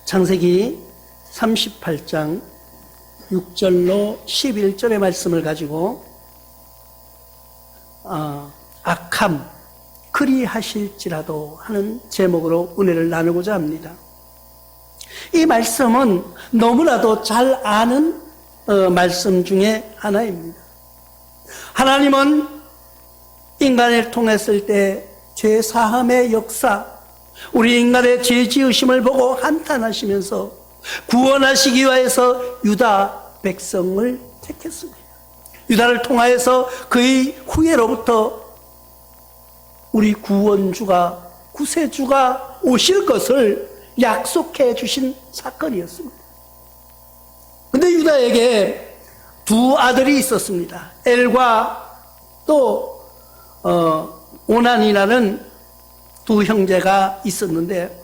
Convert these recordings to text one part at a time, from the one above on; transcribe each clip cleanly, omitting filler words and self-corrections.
창세기 38장 6절로 11절의 말씀을 가지고 악함 그리하실지라도 하는 제목으로 은혜를 나누고자 합니다. 이 말씀은 너무나도 잘 아는 말씀 중에 하나입니다. 하나님은 인간을 통했을 때 죄사함의 역사, 우리 인간의 죄지으심을 보고 한탄하시면서 구원하시기 위해서 유다 백성을 택했습니다. 유다를 통하여서 그의 후예로부터 우리 구원주가, 구세주가 오실 것을 약속해 주신 사건이었습니다. 그런데 유다에게 두 아들이 있었습니다. 엘과 또 오난이라는 두 형제가 있었는데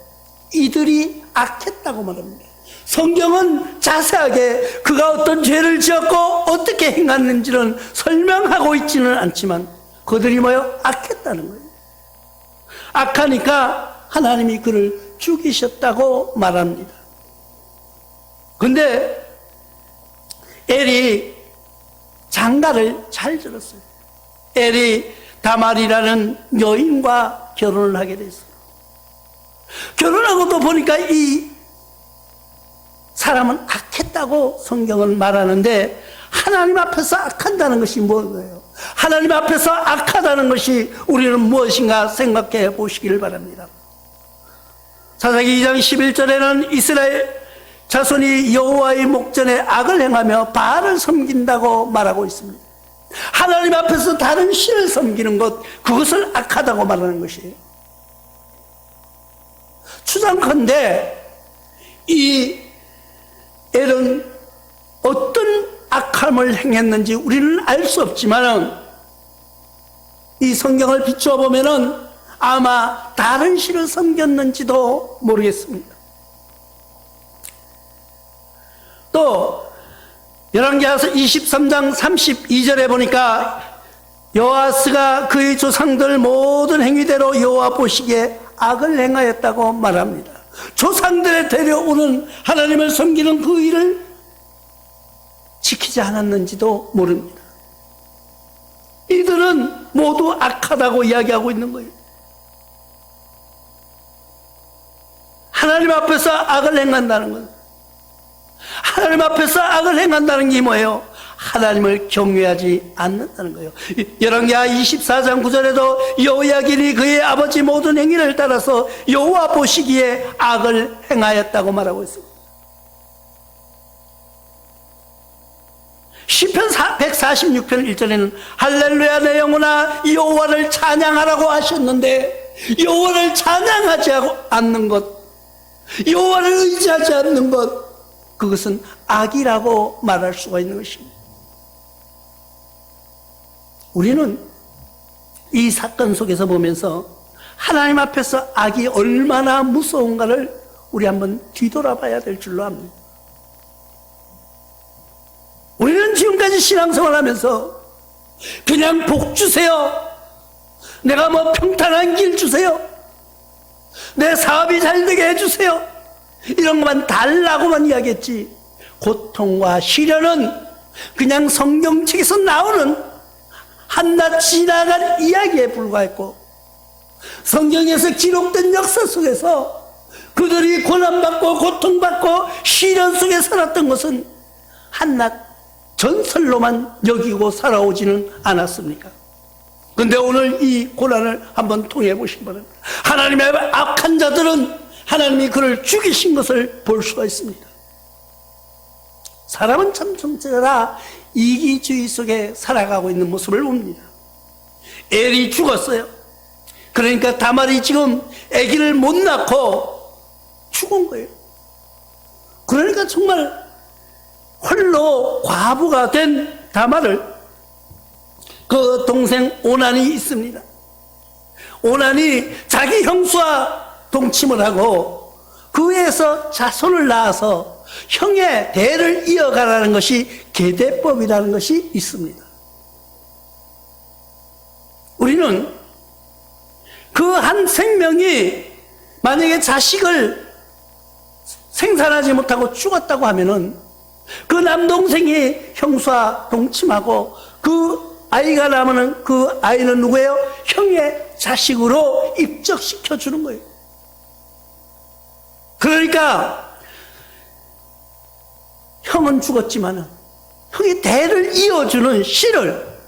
이들이 악했다고 말합니다. 성경은 자세하게 그가 어떤 죄를 지었고 어떻게 행했는지는 설명하고 있지는 않지만 그들이 악했다는 거예요. 악하니까 하나님이 그를 죽이셨다고 말합니다. 그런데 엘이 장가를 잘 들었어요. 엘이 다말이라는 여인과 결혼을 하게 됐어요. 결혼하고도 보니까 이 사람은 악했다고 성경은 말하는데 하나님 앞에서 악한다는 것이 뭐예요? 하나님 앞에서 악하다는 것이 우리는 무엇인가 생각해 보시기를 바랍니다. 사사기 2장 11절에는 이스라엘 자손이 여호와의 목전에 악을 행하며 바알을 섬긴다고 말하고 있습니다. 하나님 앞에서 다른 신을 섬기는 것, 그것을 악하다고 말하는 것이에요. 추상컨대 이 엘은 어떤 악함을 행했는지 우리는 알 수 없지만 이 성경을 비추어 보면은 아마 다른 신을 섬겼는지도 모르겠습니다. 또 열왕기하서 23장 32절에 보니까 여호아스가 그의 조상들 모든 행위대로 여호와 보시기에 악을 행하였다고 말합니다. 조상들의 데려오는 하나님을 섬기는 그 일을 지키지 않았는지도 모릅니다. 이들은 모두 악하다고 이야기하고 있는 거예요. 하나님 앞에서 악을 행한다는 것. 하나님 앞에서 악을 행한다는 게 뭐예요? 하나님을 경외하지 않는다는 거예요. 열왕기하 24장 9절에도 여호야긴이 그의 아버지 모든 행위를 따라서 여호와 보시기에 악을 행하였다고 말하고 있습니다. 시편 146편 1절에는 할렐루야 내 영혼아 여호와를 찬양하라고 하셨는데 여호와를 찬양하지 않는 것, 여호와를 의지하지 않는 것, 그것은 악이라고 말할 수가 있는 것입니다. 우리는 이 사건 속에서 보면서 하나님 앞에서 악이 얼마나 무서운가를 우리 한번 뒤돌아봐야 될 줄로 압니다. 우리는 지금까지 신앙생활 하면서 그냥 복 주세요, 내가 평탄한 길 주세요, 내 사업이 잘 되게 해주세요, 이런 것만 달라고만 이야기했지, 고통과 시련은 그냥 성경책에서 나오는 한낱 지나간 이야기에 불과했고 성경에서 기록된 역사 속에서 그들이 고난받고 고통받고 시련 속에 살았던 것은 한낱 전설로만 여기고 살아오지는 않았습니까? 그런데 오늘 이 고난을 한번 통해 보시기 바랍니다. 하나님의 악한 자들은 하나님이 그를 죽이신 것을 볼 수가 있습니다. 사람은 참 정체라 이기주의 속에 살아가고 있는 모습을 봅니다. 엘이 죽었어요. 그러니까 다말이 지금 아기를 못 낳고 죽은 거예요. 그러니까 정말 홀로 과부가 된 다말을, 그 동생 오난이 있습니다. 오난이 자기 형수와 동침을 하고 그에서 자손을 낳아서 형의 대를 이어가라는 것이 계대법이라는 것이 있습니다. 우리는 그 한 생명이 만약에 자식을 생산하지 못하고 죽었다고 하면은 그 남동생이 형수와 동침하고 그 아이가 나면은 그 아이는 누구예요? 형의 자식으로 입적시켜 주는 거예요. 그러니까 형은 죽었지만은 형의 대를 이어주는 씨를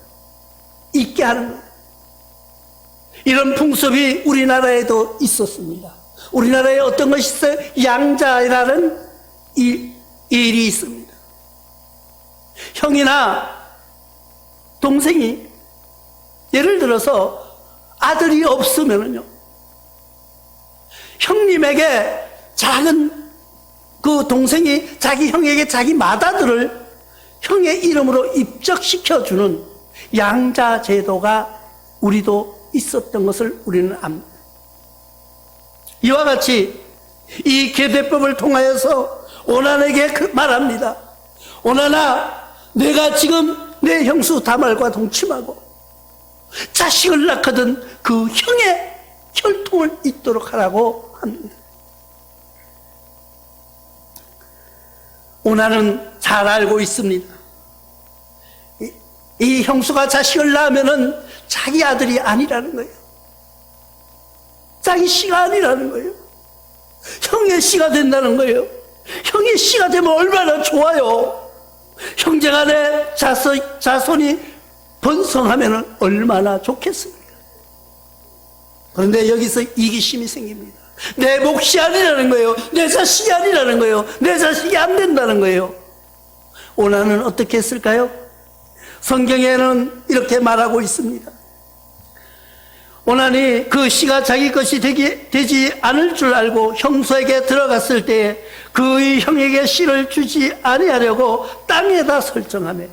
있게 하는 거예요. 이런 풍습이 우리나라에도 있었습니다. 우리나라에 어떤 것이 있어요? 양자라는 일이 있습니다. 형이나 동생이 예를 들어서 아들이 없으면요, 형님에게 작은 그 동생이 자기 형에게 자기 맏아들을 형의 이름으로 입적시켜주는 양자 제도가 우리도 있었던 것을 우리는 압니다. 이와 같이 이 계대법을 통하여서 오난에게 말합니다. 오난아, 내가 지금 내 형수 다말과 동침하고 자식을 낳거든 그 형의 혈통을 잇도록 하라고 합니다. 오난은 잘 알고 있습니다. 이 형수가 자식을 낳으면은 자기 아들이 아니라는 거예요. 자기 씨가 아니라는 거예요. 형의 씨가 된다는 거예요. 형의 씨가 되면 얼마나 좋아요. 형제간에 자손이 번성하면 얼마나 좋겠습니까? 그런데 여기서 이기심이 생깁니다. 내 몫이 아니라는 거예요. 내 자식이 아니라는 거예요. 내 자식이 안 된다는 거예요. 오난은 어떻게 했을까요? 성경에는 이렇게 말하고 있습니다. 오난이 그 씨가 자기 것이 되지 않을 줄 알고 형수에게 들어갔을 때에 그의 형에게 씨를 주지 아니하려고 땅에다 설정하며,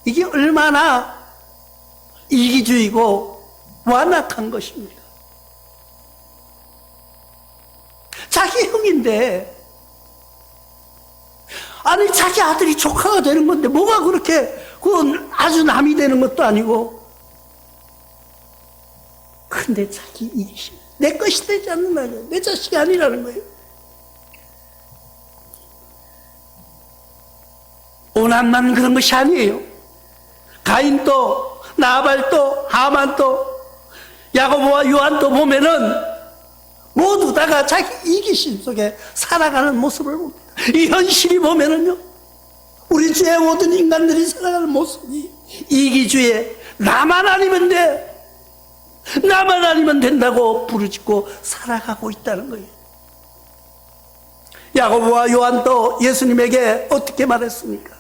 이게 얼마나 이기주의고 완악한 것입니까? 자기 형인데, 아니 자기 아들이 조카가 되는 건데 뭐가 그렇게 그건 아주 남이 되는 것도 아니고, 근데 자기 이기심, 내 것이 되지 않는다는 거예요. 내 자식이 아니라는 거예요. 오난만 그런 것이 아니에요. 가인도, 나발도, 하만도, 야고보와 요한도 보면은 모두 다가 자기 이기심 속에 살아가는 모습을 봅니다. 이 현실이 보면은요, 우리 주의 모든 인간들이 살아가는 모습이 이기주의, 나만 아니면 돼, 나만 아니면 된다고 부르짖고 살아가고 있다는 거예요. 야고보와 요한도 예수님에게 어떻게 말했습니까?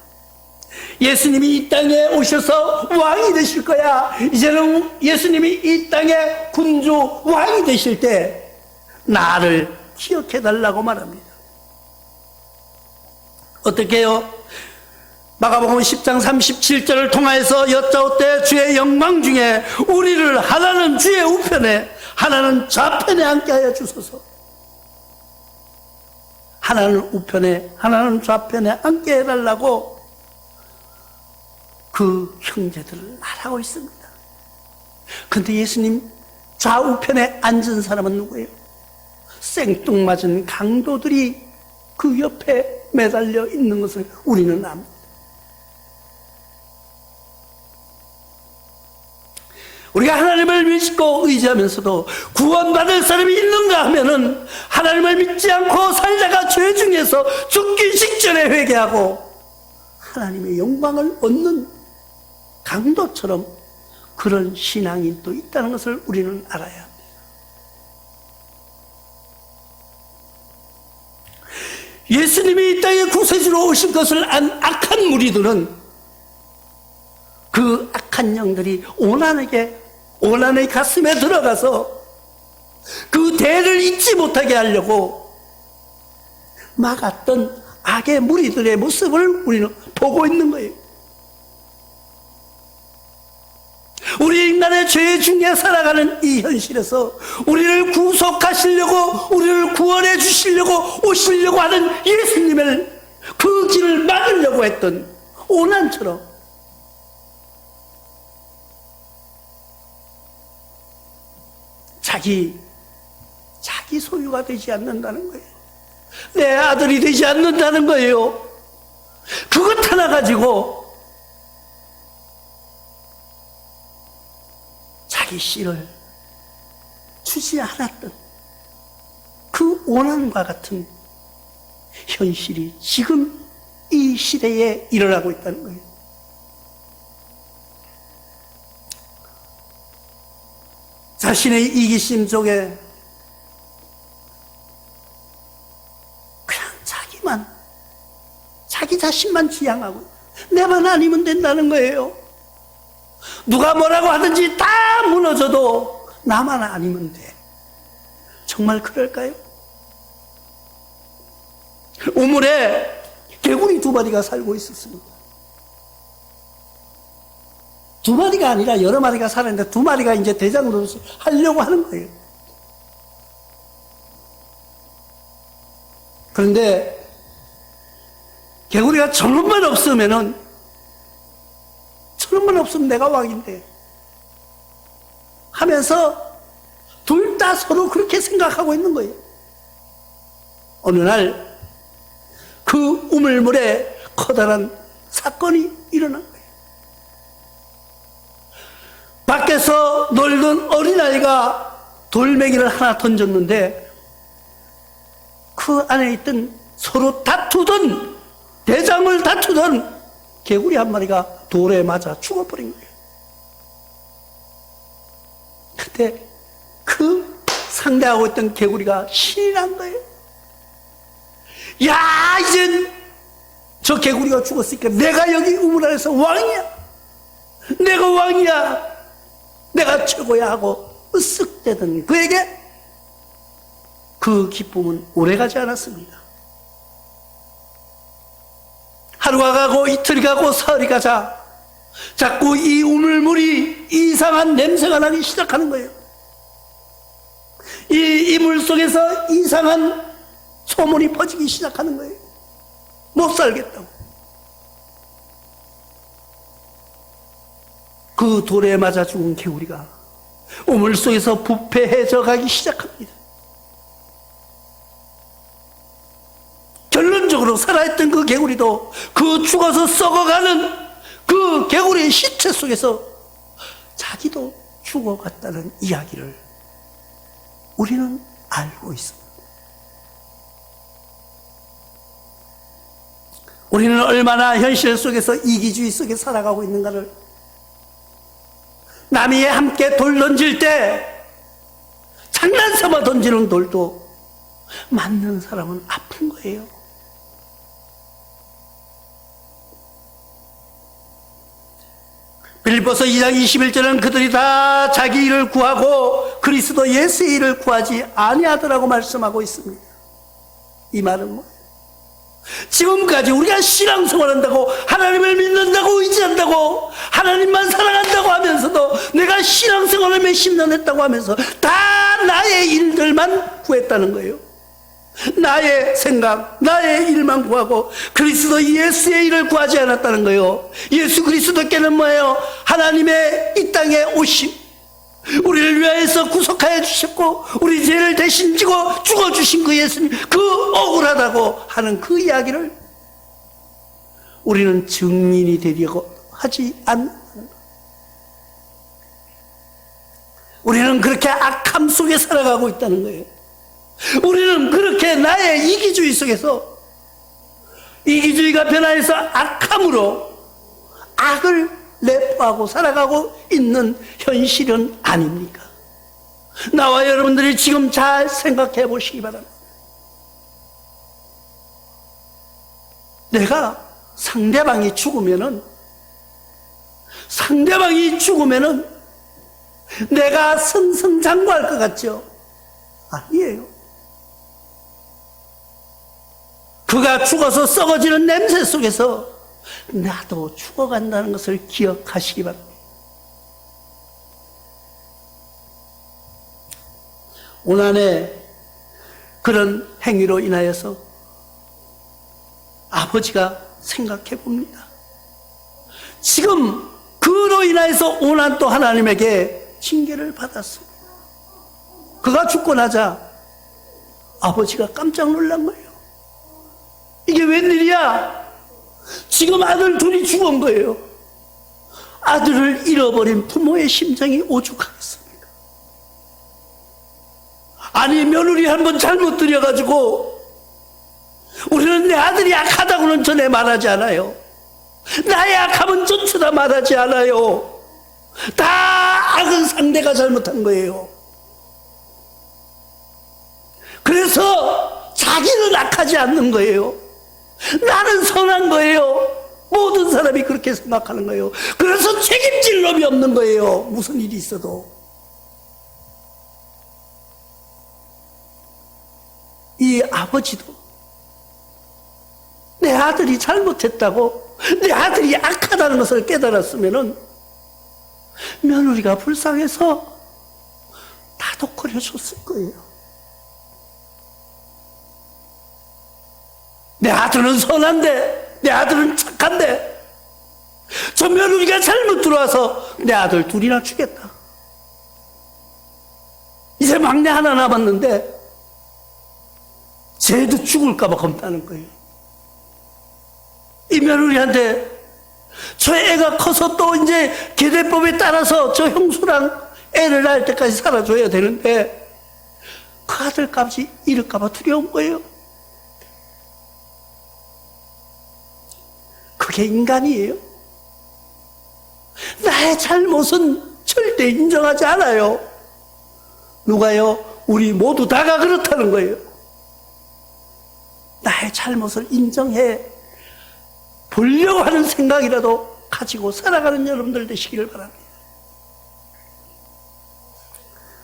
예수님이 이 땅에 오셔서 왕이 되실 거야. 이제는 예수님이 이 땅에 군주 왕이 되실 때 나를 기억해 달라고 말합니다. 어떻게 해요? 마가복음 10장 37절을 통하여서 여짜오되 주의 영광 중에 우리를 하나는 주의 우편에 하나는 좌편에 앉게 하여 주소서. 하나는 우편에 하나는 좌편에 앉게 해달라고 그 형제들을 말하고 있습니다. 그런데 예수님 좌우편에 앉은 사람은 누구예요? 생뚱맞은 강도들이 그 옆에 매달려 있는 것을 우리는 압니다. 우리가 하나님을 믿고 의지하면서도 구원받을 사람이 있는가 하면은 하나님을 믿지 않고 살다가 죄 중에서 죽기 직전에 회개하고 하나님의 영광을 얻는 강도처럼 그런 신앙이 또 있다는 것을 우리는 알아야 합니다. 예수님이 이 땅에 구세주로 오신 것을 안 악한 무리들은 그 악한 영들이 오난의 가슴에 들어가서 그 대를 잊지 못하게 하려고 막았던 악의 무리들의 모습을 우리는 보고 있는 거예요. 우리 인간의 죄 중에 살아가는 이 현실에서 우리를 구속하시려고, 우리를 구원해 주시려고 오시려고 하는 예수님을 그 길을 막으려고 했던 오난처럼 자기 자기 소유가 되지 않는다는 거예요. 내 아들이 되지 않는다는 거예요. 그것 하나 가지고 자기 씨를 주지 않았던 그 오난과 같은 현실이 지금 이 시대에 일어나고 있다는 거예요. 자신의 이기심 속에 그냥 자기 자신만 지향하고 내만 아니면 된다는 거예요. 누가 뭐라고 하든지 다 무너져도 나만 아니면 돼. 정말 그럴까요? 우물에 개구리 2마리가 살고 있었습니다. 2마리가 아니라 여러 마리가 살았는데 2마리가 이제 대장으로 하려고 하는 거예요. 그런데 개구리가 저놈만 없으면 내가 왕인데 하면서 둘 다 서로 그렇게 생각하고 있는 거예요. 어느 날 그 우물물에 커다란 사건이 일어난 거예요. 밖에서 놀던 어린아이가 돌멩이를 하나 던졌는데 그 안에 있던 서로 다투던 대장을 다투던 개구리 한 마리가 돌에 맞아 죽어버린 거예요. 그때 그 상대하고 있던 개구리가 신이 난 거예요. 야, 이젠 저 개구리가 죽었으니까 내가 여기 우물 안에서 왕이야. 내가 왕이야. 내가 최고야 하고 으쓱대더니 그에게 그 기쁨은 오래가지 않았습니다. 하루가 가고 이틀이 가고 사흘이 가자 자꾸 이 우물물이 이상한 냄새가 나기 시작하는 거예요. 이 물 속에서 이상한 소문이 퍼지기 시작하는 거예요. 못 살겠다고. 그 돌에 맞아 죽은 개구리가 우물 속에서 부패해져 가기 시작합니다. 결론적으로 살아있던 그 개구리도 그 죽어서 썩어가는 그 개구리의 시체 속에서 자기도 죽어갔다는 이야기를 우리는 알고 있습니다. 우리는 얼마나 현실 속에서 이기주의 속에 살아가고 있는가를, 남이 함께 돌 던질 때 장난삼아 던지는 돌도 맞는 사람은 아픈 거예요. 빌립보서 2장 21절은 그들이 다 자기 일을 구하고 그리스도 예수의 일을 구하지 아니하더라고 말씀하고 있습니다. 이 말은 뭐예요? 지금까지 우리가 신앙생활한다고, 하나님을 믿는다고, 의지한다고, 하나님만 사랑한다고 하면서도 내가 신앙생활을 몇십 년 했다고 하면서 다 나의 일들만 구했다는 거예요. 나의 생각, 나의 일만 구하고 그리스도 예수의 일을 구하지 않았다는 거예요. 예수 그리스도께는 뭐예요? 하나님의 이 땅에 오심, 우리를 위하여서 구속하여 주셨고 우리 죄를 대신 지고 죽어주신 그 예수님, 그 억울하다고 하는 그 이야기를 우리는 증인이 되려고 하지 않는 거예요. 우리는 그렇게 악함 속에 살아가고 있다는 거예요. 우리는 그렇게 나의 이기주의 속에서, 이기주의가 변화해서 악함으로 악을 내포하고 살아가고 있는 현실은 아닙니까? 나와 여러분들이 지금 잘 생각해 보시기 바랍니다. 내가 상대방이 죽으면은 내가 승승장구할 것 같죠? 아니에요. 그가 죽어서 썩어지는 냄새 속에서 나도 죽어간다는 것을 기억하시기 바랍니다. 오난의 그런 행위로 인하여서 아버지가 생각해 봅니다. 지금 그로 인하여서 오난 또 하나님에게 징계를 받았습니다. 그가 죽고 나자 아버지가 깜짝 놀란 거예요. 이게 웬일이야? 지금 아들 둘이 죽은 거예요. 아들을 잃어버린 부모의 심정이 오죽하겠습니까? 아니, 며느리 한번 잘못 들여가지고 우리는 내 아들이 악하다고는 전에 말하지 않아요. 나의 악함은 전체 다 말하지 않아요. 다 악은 상대가 잘못한 거예요. 그래서 자기는 악하지 않는 거예요. 나는 선한 거예요. 모든 사람이 그렇게 생각하는 거예요. 그래서 책임질 놈이 없는 거예요. 무슨 일이 있어도. 이 아버지도 내 아들이 잘못했다고, 내 아들이 악하다는 것을 깨달았으면은 며느리가 불쌍해서 다독거려줬을 거예요. 내 아들은 선한데, 내 아들은 착한데, 저 며느리가 잘못 들어와서 내 아들 둘이나 죽겠다. 이제 막내 하나 남았는데 쟤도 죽을까봐 겁나는 거예요. 이 며느리한테 저 애가 커서 또 이제 계대법에 따라서 저 형수랑 애를 낳을 때까지 살아줘야 되는데 그 아들까지 잃을까봐 두려운 거예요. 그게 인간이에요. 나의 잘못은 절대 인정하지 않아요. 누가요? 우리 모두 다가 그렇다는 거예요. 나의 잘못을 인정해 보려고 하는 생각이라도 가지고 살아가는 여러분들 되시기를 바랍니다.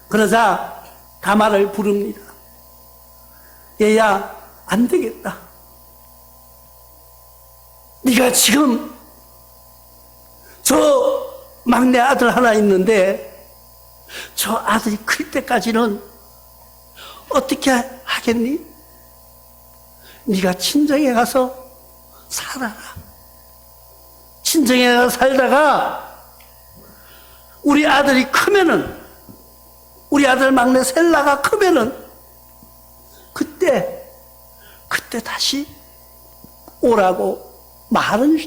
그러자 다말을 부릅니다. 얘야, 안 되겠다. 네가 지금 저 막내 아들 하나 있는데 저 아들이 클 때까지는 어떻게 하겠니? 네가 친정에 가서 살아라. 친정에 가서 살다가 우리 아들이 크면은, 우리 아들 막내 셀라가 크면은 그때 다시 오라고 말은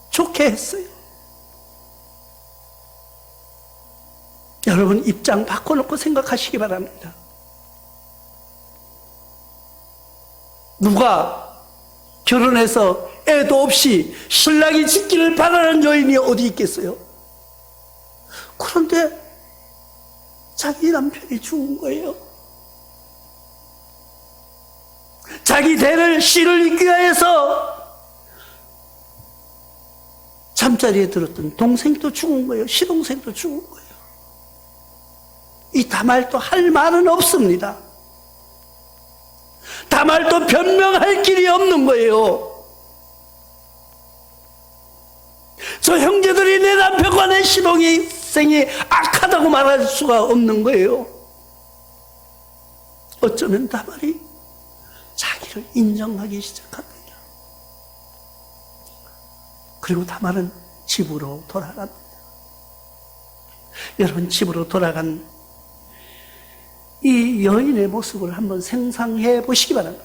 좋게 했어요. 여러분 입장 바꿔놓고 생각하시기 바랍니다. 누가 결혼해서 애도 없이 신랑이 짓기를 바라는 여인이 어디 있겠어요? 그런데 자기 남편이 죽은 거예요. 자기 대를 씨를 잇기 위해서 잠자리에 들었던 동생도 죽은 거예요. 시동생도 죽은 거예요. 이 다말도 할 말은 없습니다. 다말도 변명할 길이 없는 거예요. 저 형제들이 내 남편과 내 시동생이 악하다고 말할 수가 없는 거예요. 어쩌면 다말이 자기를 인정하기 시작합니다. 그리고 다말은 집으로 돌아갑니다. 여러분, 집으로 돌아간 이 여인의 모습을 한번 상상해 보시기 바랍니다.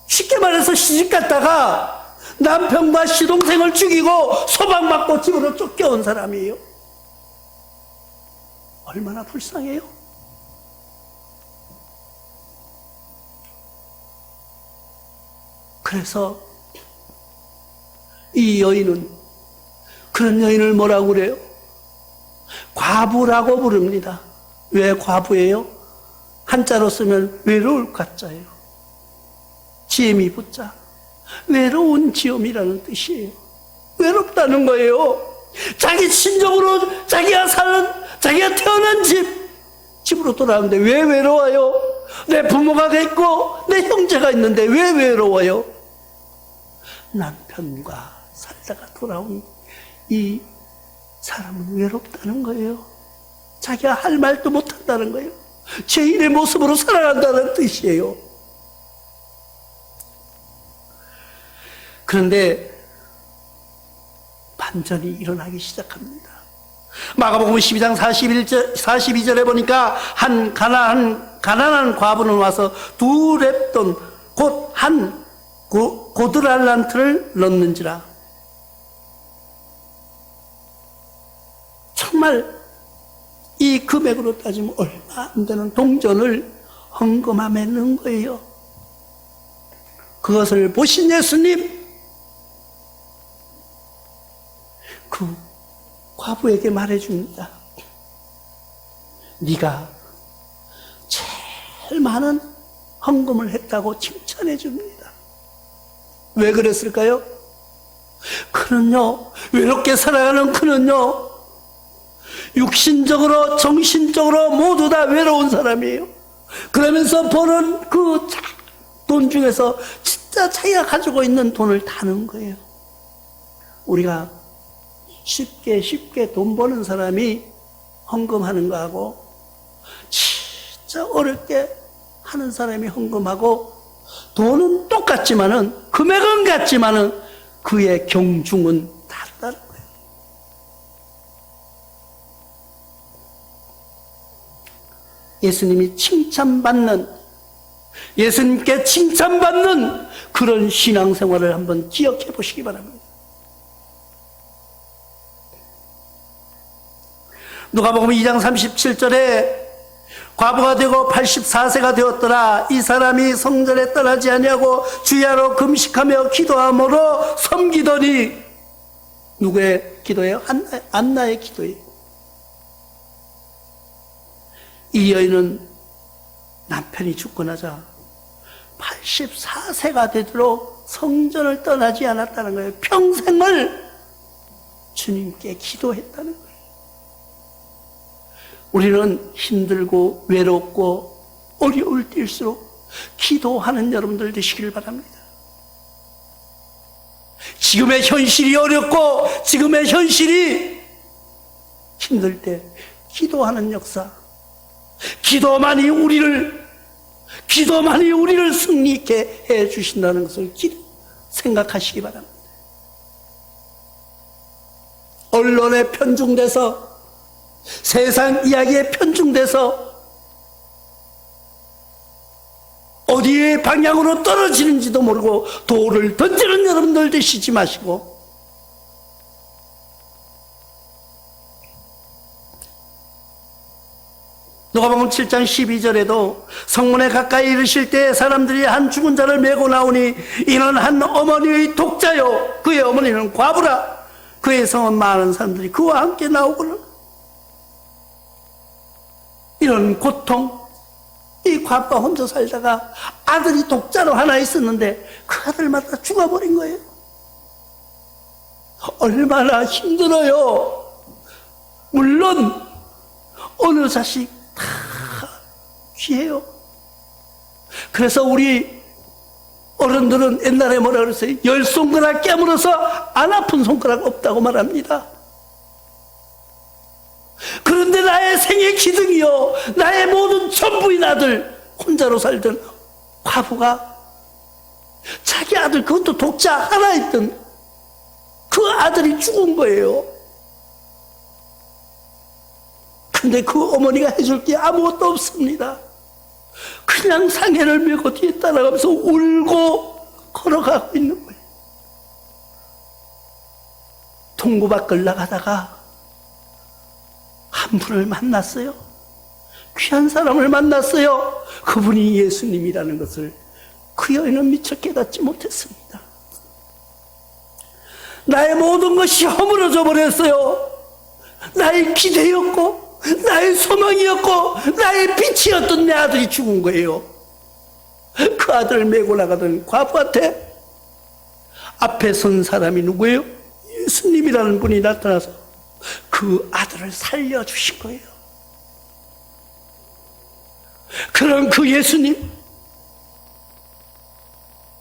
쉽게 말해서 시집 갔다가 남편과 시동생을 죽이고 소방받고 집으로 쫓겨온 사람이에요. 얼마나 불쌍해요? 그래서 이 여인은, 그런 여인을 뭐라고 그래요? 과부라고 부릅니다. 왜 과부예요? 한자로 쓰면 외로울 가자예요. 지엠이 붙자. 외로운 지엄이라는 뜻이에요. 외롭다는 거예요. 자기 친정으로 자기가 태어난 집으로 돌아오는데 왜 외로워요? 내 부모가 있고 내 형제가 있는데 왜 외로워요? 남편과 살다가 돌아온 이 사람은 외롭다는 거예요. 자기가 할 말도 못한다는 거예요. 죄인의 모습으로 살아간다는 뜻이에요. 그런데 반전이 일어나기 시작합니다. 마가복음 12장 42절에 보니까 한 가난한 과부는 와서 두 렙돈 곧 한 고드랄란트를 넣는지라. 정말 이 금액으로 따지면 얼마 안 되는 동전을 헌금함에 넣은 거예요. 그것을 보신 예수님, 그 과부에게 말해줍니다. 네가 제일 많은 헌금을 했다고 칭찬해 줍니다. 왜 그랬을까요? 그는요, 외롭게 살아가는 그는요, 육신적으로 정신적으로 모두 다 외로운 사람이에요. 그러면서 버는 그 돈 중에서 진짜 자기가 가지고 있는 돈을 다 넣은 거예요. 우리가 쉽게 돈 버는 사람이 헌금하는 거하고 진짜 어렵게 하는 사람이 헌금하고 돈은 똑같지만은 금액은 같지만은 그의 경중은 다르다는 거예요. 예수님이 칭찬받는, 예수님께 칭찬받는 그런 신앙생활을 한번 기억해 보시기 바랍니다. 누가복음 2장 37절에 과부가 되고 84세가 되었더라. 이 사람이 성전에 떠나지 아니하고 주야로 금식하며 기도함으로 섬기더니, 누구의 기도예요? 안나의 기도예요. 이 여인은 남편이 죽고 나자 84세가 되도록 성전을 떠나지 않았다는 거예요. 평생을 주님께 기도했다는 거예요. 우리는 힘들고 외롭고 어려울 때일수록 기도하는 여러분들 되시길 바랍니다. 지금의 현실이 어렵고 지금의 현실이 힘들 때 기도하는 역사, 기도만이 우리를 승리 있게 해 주신다는 것을 생각하시기 바랍니다. 언론에 편중돼서, 세상 이야기에 편중돼서 어디에 방향으로 떨어지는지도 모르고 돌을 던지는 여러분들 되시지 마시고, 누가복음 7장 12절에도 성문에 가까이 이르실 때 사람들이 한 죽은 자를 메고 나오니 이는 한 어머니의 독자요 그의 어머니는 과부라. 그의 성은 많은 사람들이 그와 함께 나오거늘. 이런 고통, 이 과부가 혼자 살다가 아들이 독자로 하나 있었는데 그 아들마다 죽어버린 거예요. 얼마나 힘들어요. 물론 어느 자식 다 귀해요. 그래서 우리 어른들은 옛날에 뭐라 그랬어요? 10손가락 깨물어서 안 아픈 손가락 없다고 말합니다. 그런데 나의 생애 기둥이요, 나의 모든 전부인 아들, 혼자로 살던 과부가 자기 아들, 그것도 독자 하나 있던 그 아들이 죽은 거예요. 근데 그 어머니가 해줄 게 아무것도 없습니다. 그냥 상해를 메고 뒤에 따라가면서 울고 걸어가고 있는 거예요. 동구 밖을 나가다가 한 분을 만났어요. 귀한 사람을 만났어요. 그분이 예수님이라는 것을 그 여인은 미처 깨닫지 못했습니다. 나의 모든 것이 허물어져 버렸어요. 나의 기대였고 나의 소망이었고 나의 빛이었던 내 아들이 죽은 거예요. 그 아들을 메고 나가던 과부한테 앞에 선 사람이 누구예요? 예수님이라는 분이 나타나서 그 아들을 살려주신 거예요. 그런 그 예수님,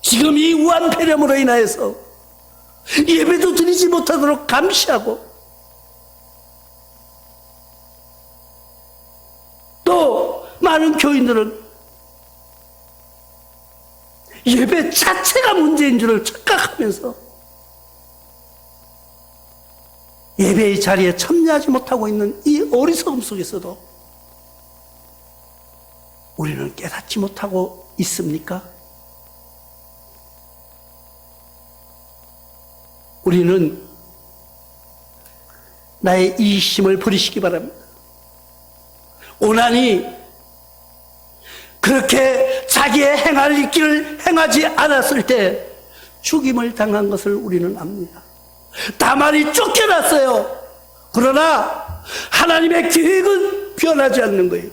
지금 이 우한폐렴으로 인하여서 예배도 드리지 못하도록 감시하고 또 많은 교인들은 예배 자체가 문제인 줄을 착각하면서 예배의 자리에 참여하지 못하고 있는 이 어리석음 속에서도 우리는 깨닫지 못하고 있습니까? 우리는 나의 이심을 버리시기 바랍니다. 오나니 그렇게 자기의 행할 길을 행하지 않았을 때 죽임을 당한 것을 우리는 압니다. 다말이 쫓겨났어요. 그러나 하나님의 계획은 변하지 않는 거예요.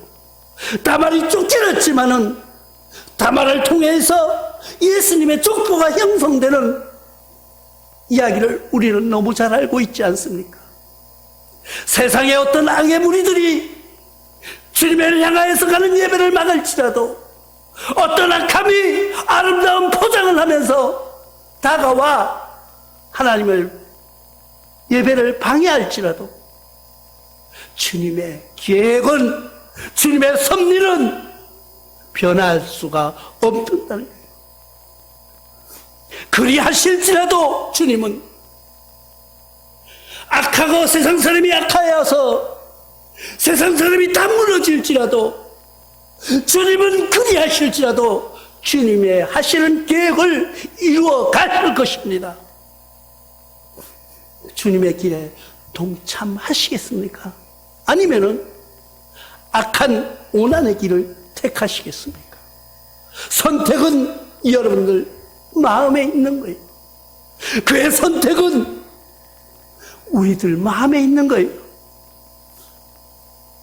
다말이 쫓겨났지만은 다말을 통해서 예수님의 족보가 형성되는 이야기를 우리는 너무 잘 알고 있지 않습니까? 세상의 어떤 악의 무리들이 주님을 향하여서 가는 예배를 막을지라도 어떤 악함이 아름다운 포장을 하면서 다가와 하나님을 예배를 방해할지라도 주님의 계획은, 주님의 섭리는 변할 수가 없다는 거예요. 그리하실지라도 주님은 악하고 세상 사람이 악하여서 세상 사람이 다 무너질지라도 주님은 그리하실지라도 주님의 하시는 계획을 이루어 가실 것입니다. 주님의 길에 동참하시겠습니까? 아니면은 악한 오난의 길을 택하시겠습니까? 선택은 여러분들 마음에 있는 거예요. 그의 선택은 우리들 마음에 있는 거예요.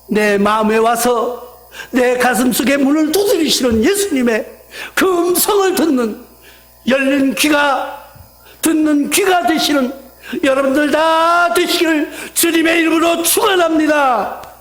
내 마음에 와서 내 가슴속에 문을 두드리시는 예수님의 그 음성을 듣는 열린 귀가, 듣는 귀가 되시는 여러분들 다 되시길 주님의 이름으로 축원합니다.